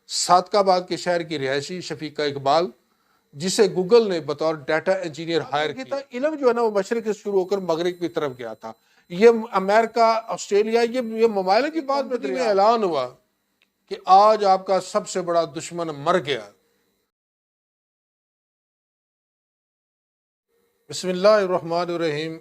صادق آباد کے شہر کی رہائشی شفیقہ اقبال، جسے گوگل نے بطور ڈیٹا انجینئر ہائر کیا. علم جو ہے نا وہ مشرق سے شروع ہو کر مغرب کی طرف گیا تھا. یہ امریکہ، آسٹریلیا، یہ ممالک کی بات میں اعلان ہوا کہ آج آپ کا سب سے بڑا دشمن مر گیا. بسم اللہ الرحمن الرحیم.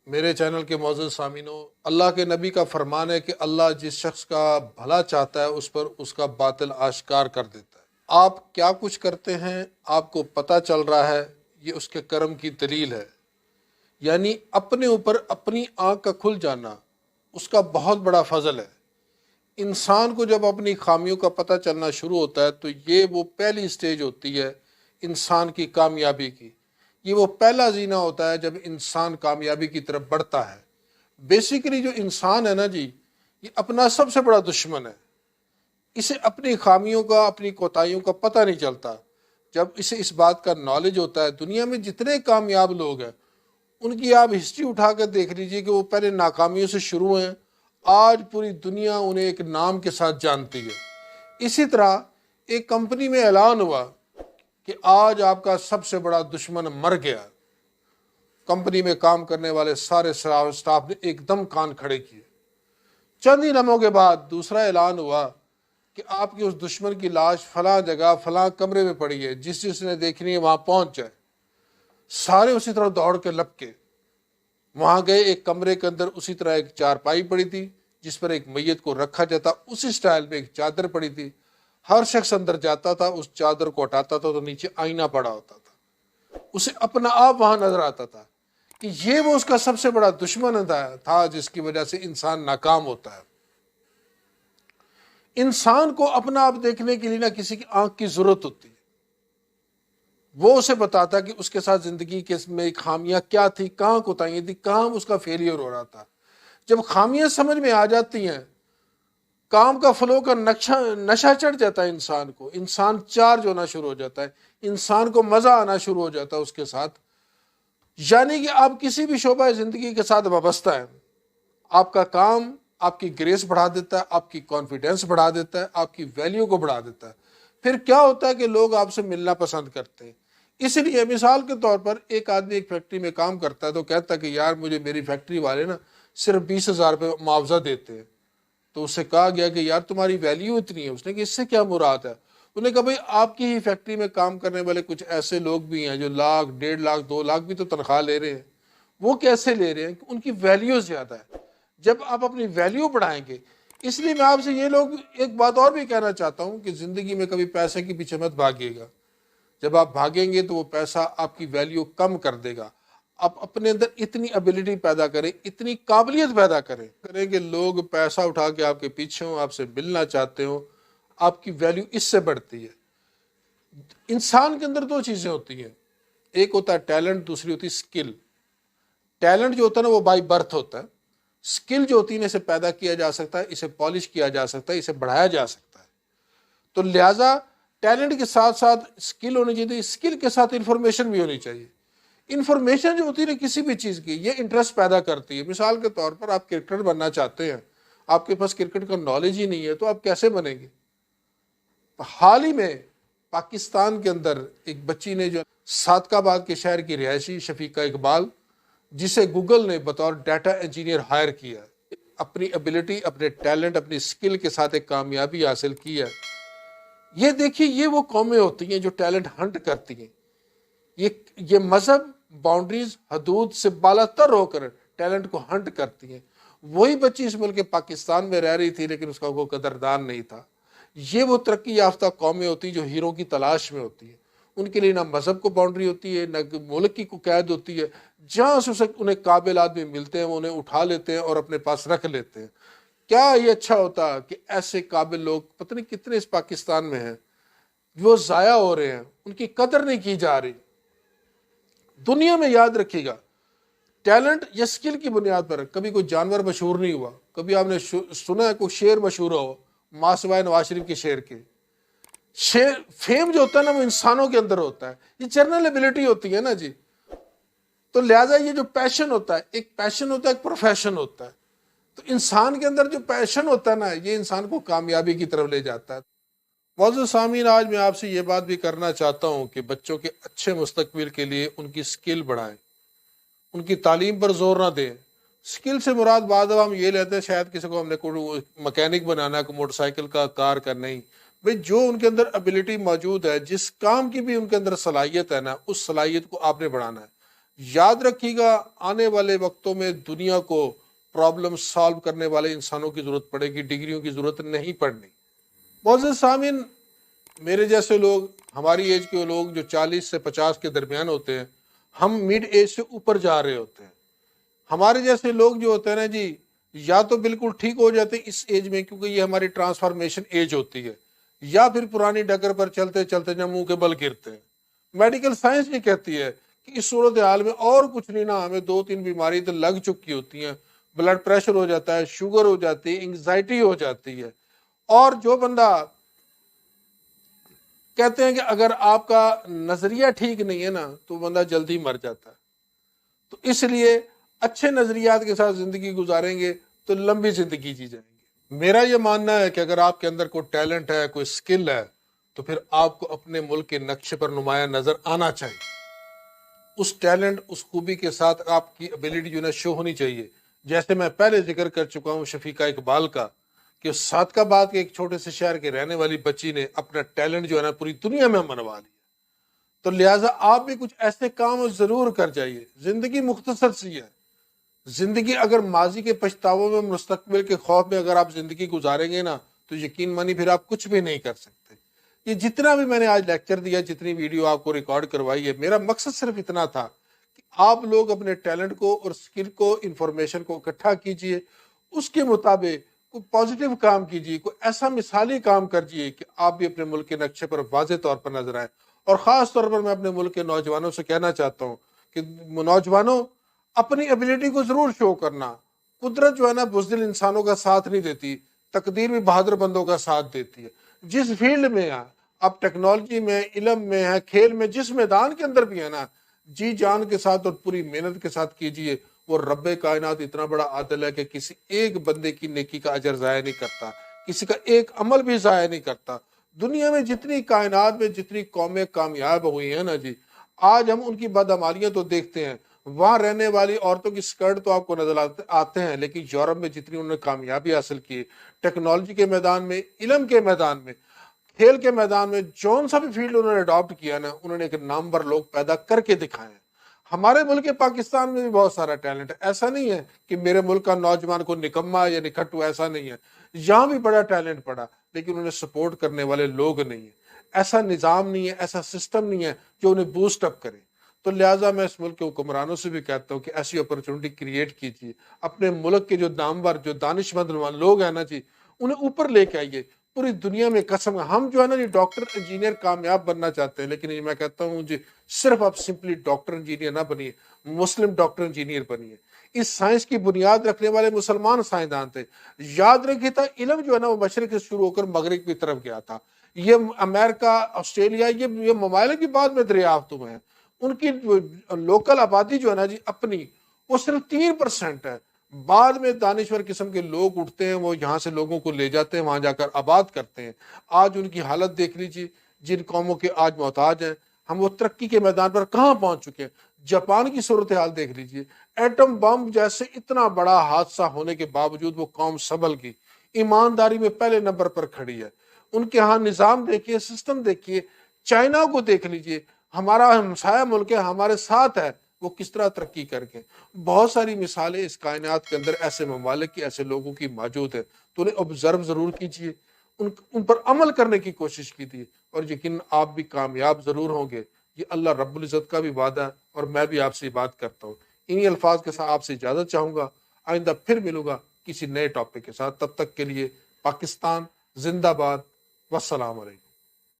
میرے چینل کے معزز سامعینوں، اللہ کے نبی کا فرمان ہے کہ اللہ جس شخص کا بھلا چاہتا ہے اس پر اس کا باطل آشکار کر دیتا ہے. آپ کیا کچھ کرتے ہیں آپ کو پتہ چل رہا ہے، یہ اس کے کرم کی دلیل ہے. یعنی اپنے اوپر اپنی آنکھ کا کھل جانا اس کا بہت بڑا فضل ہے. انسان کو جب اپنی خامیوں کا پتہ چلنا شروع ہوتا ہے تو یہ وہ پہلی سٹیج ہوتی ہے انسان کی کامیابی کی. یہ وہ پہلا زینہ ہوتا ہے جب انسان کامیابی کی طرف بڑھتا ہے. بیسیکلی جو انسان ہے نا جی، یہ اپنا سب سے بڑا دشمن ہے. اسے اپنی خامیوں کا، اپنی کوتاہیوں کا پتہ نہیں چلتا. جب اسے اس بات کا نالج ہوتا ہے، دنیا میں جتنے کامیاب لوگ ہیں ان کی آپ ہسٹری اٹھا کر دیکھ لیجئے کہ وہ پہلے ناکامیوں سے شروع ہیں، آج پوری دنیا انہیں ایک نام کے ساتھ جانتی ہے. اسی طرح ایک کمپنی میں اعلان ہوا کہ آج آپ کا سب سے بڑا دشمن مر گیا. کمپنی میں کام کرنے والے سارے سٹاف نے ایک دم کان کھڑے کیے. چند ہی لمحوں کے بعد دوسرا اعلان ہوا کہ آپ کی اس دشمن کی لاش فلاں جگہ فلاں کمرے میں پڑی ہے، جس نے دیکھنی ہے وہاں پہنچ جائے. سارے اسی طرح دوڑ کے لپکے وہاں گئے. ایک کمرے کے اندر اسی طرح ایک چارپائی پڑی تھی جس پر ایک میت کو رکھا جاتا، اسی سٹائل میں ایک چادر پڑی تھی. ہر شخص اندر جاتا تھا، اس چادر کو ہٹاتا تھا تو نیچے آئینہ پڑا ہوتا تھا. اسے اپنا آپ وہاں نظر آتا تھا کہ یہ وہ اس کا سب سے بڑا دشمن تھا جس کی وجہ سے انسان ناکام ہوتا ہے. انسان کو اپنا آپ دیکھنے کے لیے نہ کسی کی آنکھ کی ضرورت ہوتی ہے. وہ اسے بتاتا کہ اس کے ساتھ زندگی کے میں خامیاں کیا تھی، کہاں کوتاہیاں تھی، کہاں اس کا فیلئر ہو رہا تھا. جب خامیاں سمجھ میں آ جاتی ہیں، کام کا فلو کا نشہ چڑھ جاتا ہے انسان کو، انسان چارج ہونا شروع ہو جاتا ہے، انسان کو مزہ آنا شروع ہو جاتا ہے اس کے ساتھ. یعنی کہ آپ کسی بھی شعبہ زندگی کے ساتھ وابستہ ہیں، آپ کا کام آپ کی گریس بڑھا دیتا ہے، آپ کی کانفیڈنس بڑھا دیتا ہے، آپ کی ویلیو کو بڑھا دیتا ہے. پھر کیا ہوتا ہے کہ لوگ آپ سے ملنا پسند کرتے ہیں. اس لیے مثال کے طور پر ایک آدمی ایک فیکٹری میں کام کرتا ہے تو کہتا ہے کہ یار مجھے میری فیکٹری والے نا صرف 20,000 روپے معاوضہ دیتے ہیں. تو اس سے کہا گیا کہ یار تمہاری ویلیو اتنی ہے. اس نے کہ اس سے کیا مراد ہے؟ انہوں نے کہا بھائی آپ کی ہی فیکٹری میں کام کرنے والے کچھ ایسے لوگ بھی ہیں جو 1,00,000 1,50,000 2,00,000 بھی تو تنخواہ لے رہے ہیں. وہ کیسے لے رہے ہیں؟ ان کی ویلیو زیادہ ہے. جب آپ اپنی ویلیو بڑھائیں گے، اس لیے میں آپ سے یہ لوگ ایک بات اور بھی کہنا چاہتا ہوں کہ زندگی میں کبھی پیسے کے پیچھے مت بھاگیے گا. جب آپ بھاگیں گے تو وہ پیسہ آپ کی ویلیو کم کر دے گا. آپ اپنے اندر اتنی ابیلٹی پیدا کریں، اتنی قابلیت پیدا کریں کہ لوگ پیسہ اٹھا کے آپ کے پیچھے ہوں، آپ سے ملنا چاہتے ہوں. آپ کی ویلیو اس سے بڑھتی ہے. انسان کے اندر دو چیزیں ہوتی ہیں، ایک ہوتا ہے ٹیلنٹ، دوسری ہوتی ہے سکل. ٹیلنٹ جو ہوتا ہے نا وہ بائی برتھ ہوتا ہے. سکل جو ہوتی ہے اسے پیدا کیا جا سکتا ہے، اسے پالش کیا جا سکتا ہے، اسے بڑھایا جا سکتا ہے. تو لہٰذا ٹیلنٹ کے ساتھ ساتھ سکل ہونی چاہیے، سکل کے ساتھ انفارمیشن بھی ہونی چاہیے. انفارمیشن جو ہوتی ہے نا کسی بھی چیز کی، یہ انٹرسٹ پیدا کرتی ہے. مثال کے طور پر آپ کرکٹر بننا چاہتے ہیں، آپ کے پاس کرکٹ کا نالج ہی نہیں ہے تو آپ کیسے بنیں گے؟ حال ہی میں پاکستان کے اندر ایک بچی نے جو صادق آباد کے شہر کی رہائشی شفیقہ اقبال، جسے گوگل نے بطور ڈیٹا انجینئر ہائر کیا، اپنی ابیلٹی، اپنے ٹیلنٹ، اپنی سکل کے ساتھ ایک کامیابی حاصل کی ہے. یہ دیکھیے یہ وہ قومیں ہوتی ہیں جو ٹیلنٹ ہنٹ کرتی ہیں. یہ مذہب باؤنڈریز، حدود سے بالا تر ہو کر ٹیلنٹ کو ہنٹ کرتی ہیں. وہی بچی اس ملک پاکستان میں رہ رہی تھی لیکن اس کا کوئی قدردان نہیں تھا. یہ وہ ترقی یافتہ قومیں ہوتی ہیں جو ہیرو کی تلاش میں ہوتی ہیں. ان کے لیے نہ مذہب کو باؤنڈری ہوتی ہے، نہ ملک کی کو قید ہوتی ہے. جہاں سے انہیں قابل آدمی ملتے ہیں وہ انہیں اٹھا لیتے ہیں اور اپنے پاس رکھ لیتے ہیں. کیا یہ اچھا ہوتا کہ ایسے قابل لوگ پتہ نہیں کتنے اس پاکستان میں ہیں، وہ ضائع ہو رہے ہیں، ان کی قدر نہیں کی جا رہی. دنیا میں یاد رکھیے گا، ٹیلنٹ یا سکل کی بنیاد پر کبھی کوئی جانور مشہور نہیں ہوا. کبھی آپ نے سنا ہے کوئی شعر مشہور ہو ماں سوائے نواز شریف کے شعر کے؟ فیم جو ہوتا ہے نا وہ انسانوں کے اندر ہوتا ہے. یہ جنرل ایبلٹی ہوتی ہے نا جی. تو لہٰذا یہ جو پیشن ہوتا ہے، ایک پیشن ہوتا ہے، ایک پروفیشن ہوتا ہے. تو انسان کے اندر جو پیشن ہوتا ہے نا یہ انسان کو کامیابی کی طرف لے جاتا ہے. معزز سامعین، آج میں آپ سے یہ بات بھی کرنا چاہتا ہوں کہ بچوں کے اچھے مستقبل کے لیے ان کی سکل بڑھائیں، ان کی تعلیم پر زور نہ دیں۔ سکل سے مراد بعد اب ہم یہ لیتے ہیں شاید کسی کو ہم نے کوئی مکینک بنانا ہے، کوئی موٹر سائیکل کا کار کا، نہیں بھئی، جو ان کے اندر ابیلٹی موجود ہے، جس کام کی بھی ان کے اندر صلاحیت ہے نا، اس صلاحیت کو آپ نے بڑھانا ہے۔ یاد رکھیے گا، آنے والے وقتوں میں دنیا کو پرابلم سالو کرنے والے انسانوں کی ضرورت پڑے گی، ڈگریوں کی ضرورت نہیں پڑنی۔ معزز سامعین، میرے جیسے لوگ، ہماری ایج کے لوگ جو 40 سے 50 کے درمیان ہوتے ہیں، ہم مڈ ایج سے اوپر جا رہے ہوتے ہیں۔ ہمارے جیسے لوگ جو ہوتے ہیں نا جی، یا تو بالکل ٹھیک ہو جاتے ہیں اس ایج میں، کیونکہ یہ ہماری ٹرانسفارمیشن ایج ہوتی ہے، یا پھر پرانی ڈگر پر چلتے چلتے جب منہ کے بل گرتے ہیں۔ میڈیکل سائنس یہ کہتی ہے کہ اس صورتحال میں اور کچھ نہیں، نہ ہمیں 2-3 بیماری تو لگ چکی ہوتی ہیں، بلڈ پریشر ہو جاتا ہے، شوگر ہو جاتی ہے، انگزائٹی ہو جاتی ہے۔ اور جو بندہ کہتے ہیں کہ اگر آپ کا نظریہ ٹھیک نہیں ہے نا تو بندہ جلدی مر جاتا ہے، تو اس لیے اچھے نظریات کے ساتھ زندگی گزاریں گے تو لمبی زندگی جی جائیں گے۔ میرا یہ ماننا ہے کہ اگر آپ کے اندر کوئی ٹیلنٹ ہے، کوئی سکل ہے، تو پھر آپ کو اپنے ملک کے نقشے پر نمایاں نظر آنا چاہیے۔ اس ٹیلنٹ، اس خوبی کے ساتھ آپ کی ابیلٹی جو ہے شو ہونی چاہیے۔ جیسے میں پہلے ذکر کر چکا ہوں شفیقہ اقبال کا، کہ صادق آباد کے ایک چھوٹے سے شہر کے رہنے والی بچی نے اپنا ٹیلنٹ جو ہے نا پوری دنیا میں منوا لیا۔ تو لہٰذا آپ بھی کچھ ایسے کام ضرور کر جائیے۔ زندگی مختصر سی ہے۔ زندگی اگر ماضی کے پچھتاووں میں، مستقبل کے خوف میں اگر آپ زندگی گزاریں گے نا، تو یقین مانی پھر آپ کچھ بھی نہیں کر سکتے۔ یہ جتنا بھی میں نے آج لیکچر دیا، جتنی ویڈیو آپ کو ریکارڈ کروائی ہے، میرا مقصد صرف اتنا تھا کہ آپ لوگ اپنے ٹیلنٹ کو اور سکل کو، انفارمیشن کو اکٹھا کیجئے، اس کے مطابق کوئی پازیٹیو کام کیجئے، کوئی ایسا مثالی کام کریے کہ آپ بھی اپنے ملک کے نقشے پر واضح طور پر نظر آئیں۔ اور خاص طور پر میں اپنے ملک کے نوجوانوں سے کہنا چاہتا ہوں کہ نوجوانوں، اپنی ابیلٹی کو ضرور شو کرنا۔ قدرت جو ہے نا بزدل انسانوں کا ساتھ نہیں دیتی، تقدیر بھی بہادر بندوں کا ساتھ دیتی ہے۔ جس فیلڈ میں آپ ٹیکنالوجی میں، علم میں ہے، کھیل میں، جس میدان کے اندر بھی ہے نا، جی جان کے ساتھ اور پوری محنت کے ساتھ کیجئے۔ وہ رب کائنات اتنا بڑا عادل ہے کہ کسی ایک بندے کی نیکی کا اجر ضائع نہیں کرتا، کسی کا ایک عمل بھی ضائع نہیں کرتا۔ دنیا میں جتنی کائنات میں جتنی قومیں کامیاب ہوئی ہیں نا جی، آج ہم ان کی بدعمالیاں تو دیکھتے ہیں۔ وہاں رہنے والی عورتوں کی سکرٹ تو آپ کو نظر آتے ہیں، لیکن یورپ میں جتنی انہوں نے کامیابی حاصل کی، ٹیکنالوجی کے میدان میں، علم کے میدان میں، کھیل کے میدان میں، جون سا بھی فیلڈ انہوں نے اڈاپٹ کیا نا، انہوں نے ایک نامور لوگ پیدا کر کے دکھائے ہیں۔ ہمارے ملک پاکستان میں بھی بہت سارا ٹیلنٹ ہے۔ ایسا نہیں ہے کہ میرے ملک کا نوجوان کو نکما یا نکھٹو، ایسا نہیں ہے۔ یہاں بھی بڑا ٹیلنٹ پڑا، لیکن انہیں سپورٹ کرنے والے لوگ نہیں ہیں۔ ایسا نظام نہیں ہے، ایسا سسٹم نہیں ہے جو انہیں بوسٹ اپ کرے۔ تو لہٰذا میں اس ملک کے حکمرانوں سے بھی کہتا ہوں کہ ایسی اپرچونٹی کریٹ کیجیے۔ اپنے ملک کے جو نامور، جو دانشمند لوگ ہیں نا جی، انہیں اوپر لے کے آئیے۔ پوری دنیا میں قسم، ہم جو ہے نا جی ڈاکٹر انجینئر کامیاب بننا چاہتے ہیں، لیکن میں کہتا ہوں جی صرف آپ سمپلی ڈاکٹر انجینئر نہ بنیے، مسلم ڈاکٹر انجینئر بنیے۔ اس سائنس کی بنیاد رکھنے والے مسلمان سائنسدان تھے۔ یاد رکھیے تھا، علم جو ہے نا وہ مشرق سے شروع ہو کر مغرب کی طرف گیا تھا۔ یہ امریکہ، آسٹریلیا، یہ ممالک بھی بعد میں دریافت ہوئے ہیں۔ ان کی لوکل آبادی جو ہے نا جی اپنی، وہ صرف 3% ہے۔ بعد میں دانشور قسم کے لوگ اٹھتے ہیں، وہ یہاں سے لوگوں کو لے جاتے ہیں، وہاں جا کر آباد کرتے ہیں۔ آج ان کی حالت دیکھ لیجیے، جن قوموں کے آج محتاج ہیں، ہم وہ ترقی کے میدان پر کہاں پہنچ چکے ہیں۔ جاپان کی صورتحال دیکھ لیجیے، ایٹم بم جیسے اتنا بڑا حادثہ ہونے کے باوجود وہ قوم سنبھل گئی، ایمانداری میں پہلے نمبر پر کھڑی ہے۔ ان کے ہاں نظام دیکھیے، سسٹم دیکھیے۔ چائنا کو دیکھ لیجیے، ہمارا ہمسایہ ملک ہے، ہمارے ساتھ ہے، وہ کس طرح ترقی کر کے۔ بہت ساری مثالیں اس کائنات کے اندر ایسے ممالک کی، ایسے لوگوں کی موجود ہے۔ تو انہیں آبزرو ضرور کیجیے، ان پر عمل کرنے کی کوشش کیجیے، اور یقین آپ بھی کامیاب ضرور ہوں گے۔ یہ اللہ رب العزت کا بھی وعدہ ہے، اور میں بھی آپ سے بات کرتا ہوں۔ انہی الفاظ کے ساتھ آپ سے اجازت چاہوں گا۔ آئندہ پھر ملوں گا کسی نئے ٹاپک کے ساتھ۔ تب تک کے لیے پاکستان زندہ باد، والسلام علیکم۔